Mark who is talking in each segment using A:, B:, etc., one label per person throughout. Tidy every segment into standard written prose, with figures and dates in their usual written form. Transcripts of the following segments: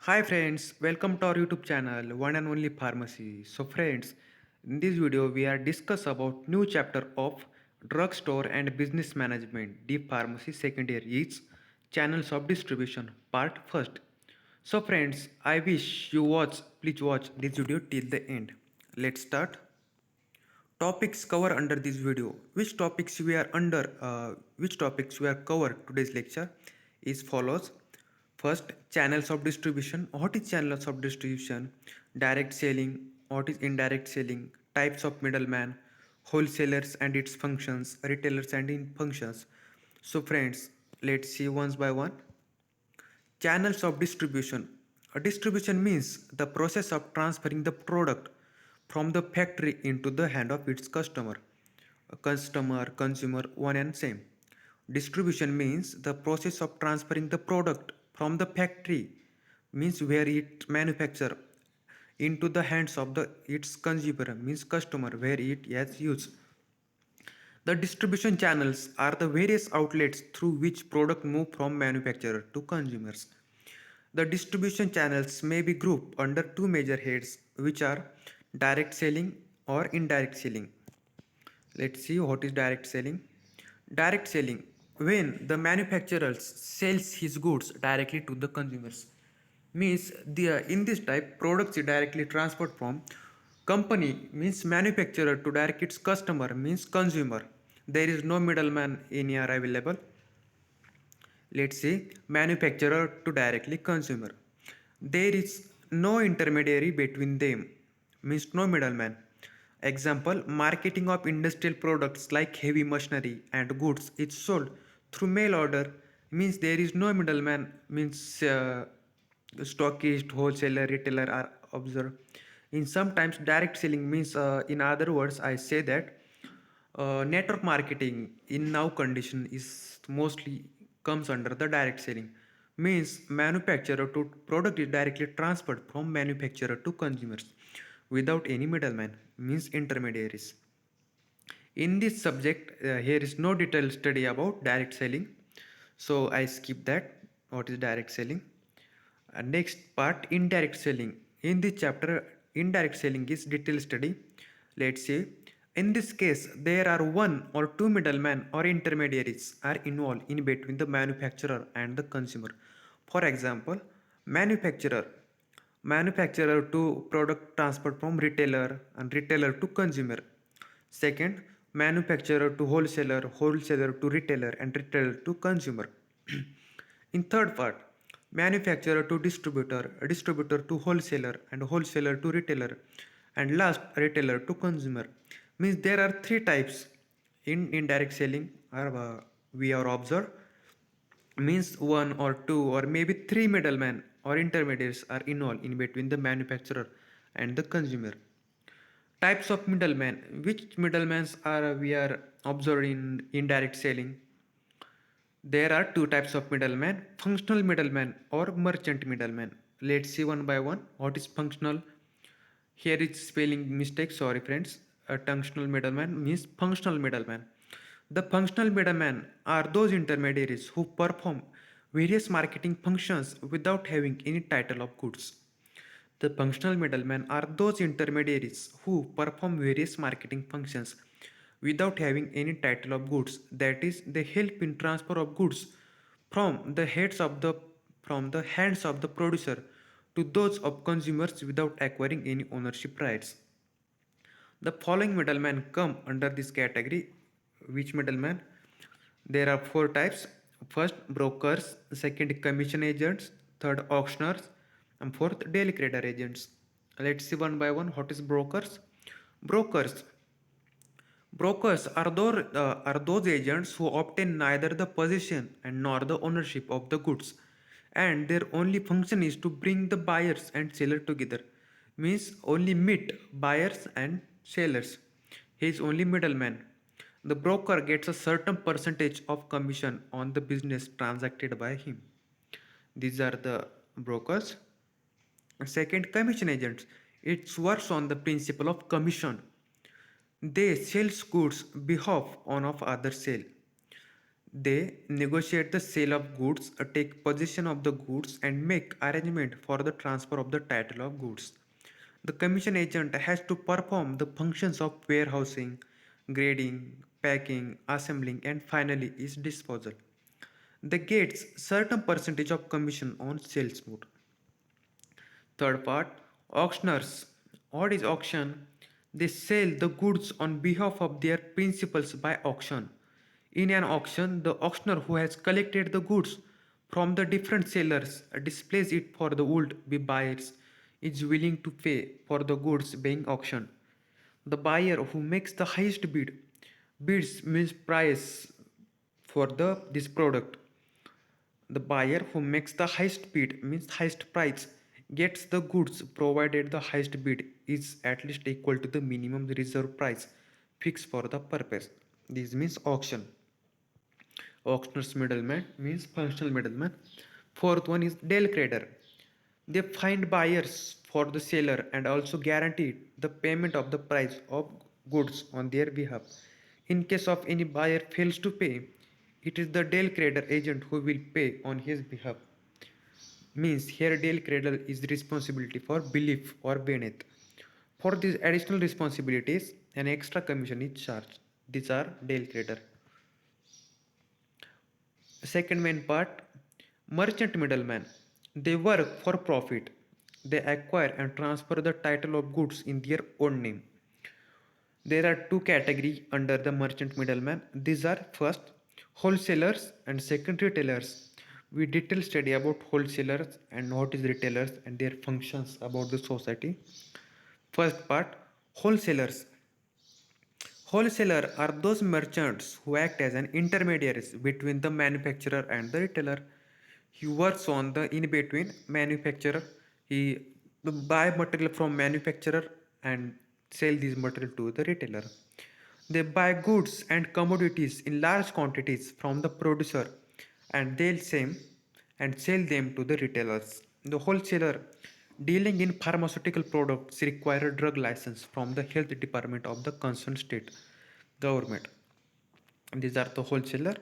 A: Hi friends, welcome to our YouTube channel, One and Only Pharmacy. So friends, in this video we are discuss about new chapter of drugstore and business management, deep pharmacy second year is channels of distribution, part first. So friends, I wish you please watch this video till the end. Let's start. Topics cover under this video. Which topics we are covered today's lecture is follows. First, channels of distribution. What is channels of distribution? Direct selling. What is indirect selling? Types of middleman. Wholesalers and its functions. Retailers and its functions. So friends, let's see one by one. Channels of distribution. A distribution means the process of transferring the product from the factory into the hand of its customer. A customer, consumer, one and same. Distribution means the process of transferring the product from the factory, means where it manufacture, into the hands of its consumer, means customer, where it has used. The distribution channels are the various outlets through which product move from manufacturer to consumers. The distribution channels may be grouped under two major heads, which are direct selling or indirect selling. Let's see what is direct selling. Direct selling, when the manufacturer sells his goods directly to the consumers, means in this type products is directly transferred from company, means manufacturer, to direct its customer, means consumer. There is no middleman in here available. Let's say manufacturer to directly consumer, there is no intermediary between them, means no middleman. Example, marketing of industrial products like heavy machinery and goods is sold through mail order, means there is no middleman, means stockist, wholesaler, retailer are observed. In sometimes direct selling means, in other words I say that network marketing in now condition is mostly comes under the direct selling, means manufacturer to product is directly transferred from manufacturer to consumers without any middleman, means intermediaries. In this subject, here is no detailed study about direct selling, so I skip that. What is direct selling? Next part, indirect selling. In this chapter, indirect selling is detailed study. Let's say in this case there are one or two middlemen or intermediaries are involved in between the manufacturer and the consumer. For example, manufacturer manufacturer to product transferred from retailer and retailer to consumer. Second, manufacturer to wholesaler, wholesaler to retailer and retailer to consumer. In third part, manufacturer to distributor, distributor to wholesaler and wholesaler to retailer, and last retailer to consumer. Means there are three types in indirect selling we are observed, means one or two or maybe three middlemen or intermediaries are involved in between the manufacturer and the consumer. Types of middlemen. Which middlemen are we are observed in indirect selling? There are two types of middlemen: functional middleman or merchant middleman. Let's see one by one. What is functional? Here is spelling mistake, sorry friends. A functional middleman means functional middleman. The functional middlemen are those intermediaries who perform various marketing functions without having any title of goods. The functional middlemen are those intermediaries who perform various marketing functions without having any title of goods. That is, they help in transfer of goods from the hands of the producer to those of consumers without acquiring any ownership rights. The following middlemen come under this category. Which middleman? There are four types. First, brokers. Second, commission agents. Third, auctioneers. And fourth, daily credere agents. Let's see one by one. What is brokers? Brokers. Brokers are those agents who obtain neither the possession and nor the ownership of the goods, and their only function is to bring the buyers and seller together. Means only meet buyers and sellers. He is only middleman. The broker gets a certain percentage of commission on the business transacted by him. These are the brokers. Second, commission agents. It works on the principle of commission. They sell goods behalf on of other sale. They negotiate the sale of goods, take possession of the goods, and make arrangement for the transfer of the title of goods. The commission agent has to perform the functions of warehousing, grading, packing, assembling, and finally is disposal. They gets certain percentage of commission on sales mode. Third part, auctioneers. What is auction? They sell the goods on behalf of their principals by auction. In an auction, the auctioneer who has collected the goods from the different sellers displays it for the would-be buyers is willing to pay for the goods being auctioned. The buyer who makes the highest bids means price for this product. The buyer who makes the highest bid means highest price gets the goods provided the highest bid is at least equal to the minimum reserve price fixed for the purpose. This means auction. Auctioneer's middleman means functional middleman. Fourth one is Dell credere. They find buyers for the seller and also guarantee the payment of the price of goods on their behalf. In case of any buyer fails to pay, it is the Dell credere agent who will pay on his behalf. Means here Dell credere is responsibility for belief or beneath. For these additional responsibilities, an extra commission is charged. These are Dell credere. Second main part, merchant middleman. They work for profit. They acquire and transfer the title of goods in their own name. There are two categories under the merchant middleman. These are first wholesalers and second retailers. We detail study about wholesalers and what is retailers and their functions about the society. First part, wholesalers. Wholesaler are those merchants who act as an intermediaries between the manufacturer and the retailer. He works on the in between manufacturer. He buy material from manufacturer and sell this material to the retailer. They buy goods and commodities in large quantities from the producer and they'll sell and sell them to the retailers. The wholesaler dealing in pharmaceutical products require a drug license from the health department of the concerned state government. These are the wholesaler.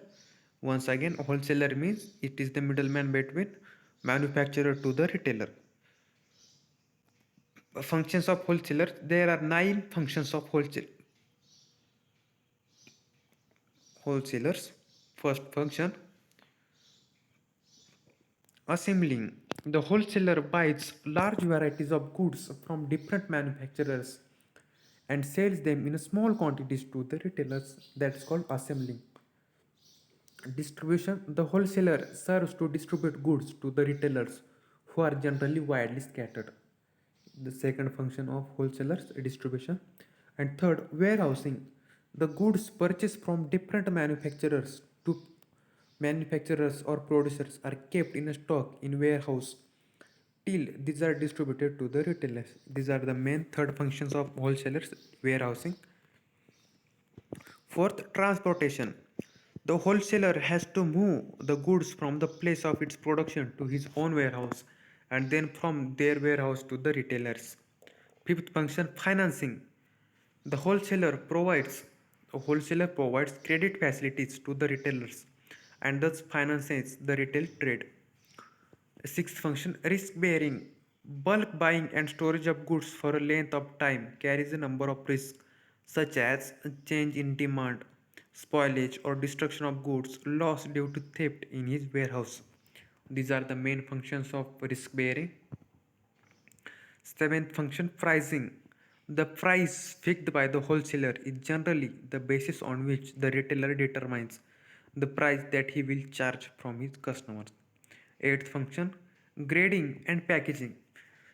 A: Once again, wholesaler means it is the middleman between manufacturer to the retailer. Functions of wholesaler. There are 9 functions of wholesalers. First function, assembling. The wholesaler buys large varieties of goods from different manufacturers and sells them in small quantities to the retailers. That's called assembling. Distribution. The wholesaler serves to distribute goods to the retailers who are generally widely scattered. The second function of wholesalers, distribution. And third, warehousing. The goods purchased from different manufacturers or producers are kept in a stock in warehouse till these are distributed to the retailers. These are the main third functions of wholesalers, warehousing. Fourth, transportation. The wholesaler has to move the goods from the place of its production to his own warehouse and then from their warehouse to the retailers. Fifth function, financing. The wholesaler provides credit facilities to the retailers and thus finances the retail trade. Sixth function, risk bearing. Bulk buying and storage of goods for a length of time carries a number of risks such as change in demand, spoilage or destruction of goods, loss due to theft in his warehouse. These are the main functions of risk bearing. Seventh function, pricing. The price fixed by the wholesaler is generally the basis on which the retailer determines the price that he will charge from his customers. Eighth function, grading and packaging.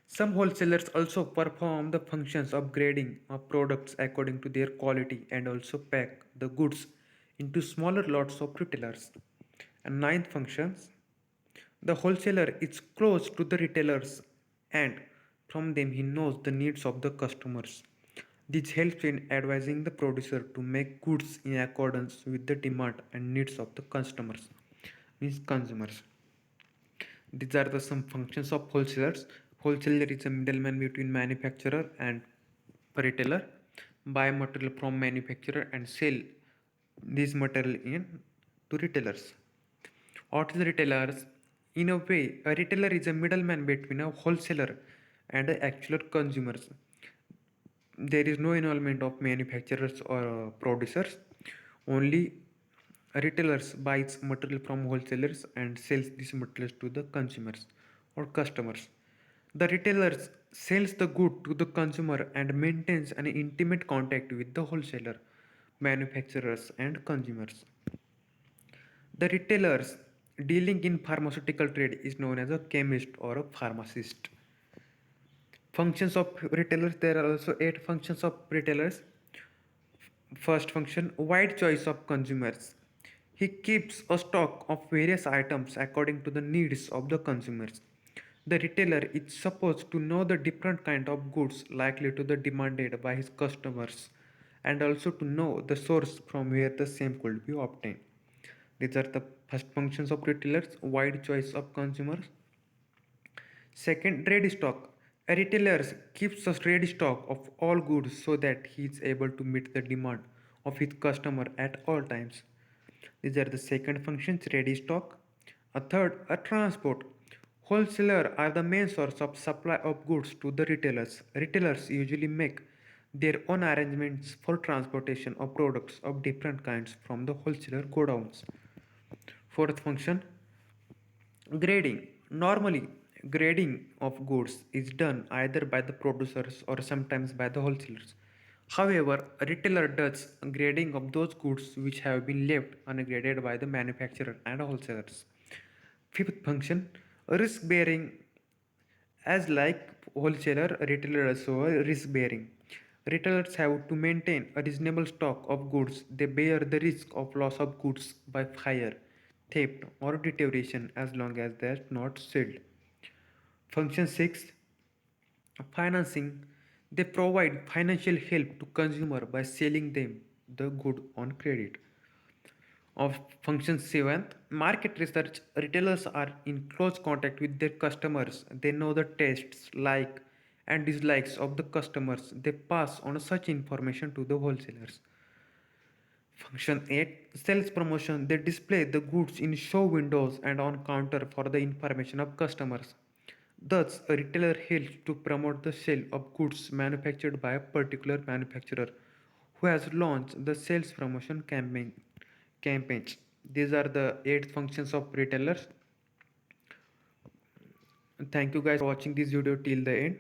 A: Some wholesalers also perform the functions of grading of products according to their quality and also pack the goods into smaller lots of retailers. And ninth functions, the wholesaler is close to the retailers and from them he knows the needs of the customers. This helps in advising the producer to make goods in accordance with the demand and needs of the customers, means consumers. These are the some functions of wholesalers. Wholesaler is a middleman between manufacturer and retailer. Buy material from manufacturer and sell this material in to retailers. What is retailers? In a way, a retailer is a middleman between a wholesaler and the actual consumers. There is no involvement of manufacturers or producers. Only retailers buys material from wholesalers and sells these materials to the consumers or customers. The retailers sells the good to the consumer and maintains an intimate contact with the wholesaler, manufacturers and consumers. The retailers dealing in pharmaceutical trade is known as a chemist or a pharmacist. Functions of retailers, there are also 8 functions of retailers. First function, wide choice of consumers. He keeps a stock of various items according to the needs of the consumers. The retailer is supposed to know the different kind of goods likely to be demanded by his customers and also to know the source from where the same could be obtained. These are the first functions of retailers, wide choice of consumers. Second, ready stock. A retailer keeps a ready stock of all goods so that he is able to meet the demand of his customer at all times. These are the second functions, ready stock. A third, a transport. Wholesalers are the main source of supply of goods to the retailers. Retailers usually make their own arrangements for transportation of products of different kinds from the wholesaler godowns. Fourth function, grading. Normally, grading of goods is done either by the producers or sometimes by the wholesalers. However, a retailer does grading of those goods which have been left ungraded by the manufacturer and wholesalers. Fifth function, risk bearing. As like wholesaler, retailer also risk bearing. Retailers have to maintain a reasonable stock of goods. They bear the risk of loss of goods by fire, theft, or deterioration as long as they are not sold. Function 6, financing. They provide financial help to consumer by selling them the good on credit. Of function 7, market research. Retailers are in close contact with their customers. They know the tastes, like and dislikes of the customers. They pass on such information to the wholesalers. Function 8, sales promotion. They display the goods in show windows and on counter for the information of customers. Thus, a retailer helps to promote the sale of goods manufactured by a particular manufacturer who has launched the sales promotion campaigns. These are the 8 functions of retailers. Thank you guys for watching this video till the end.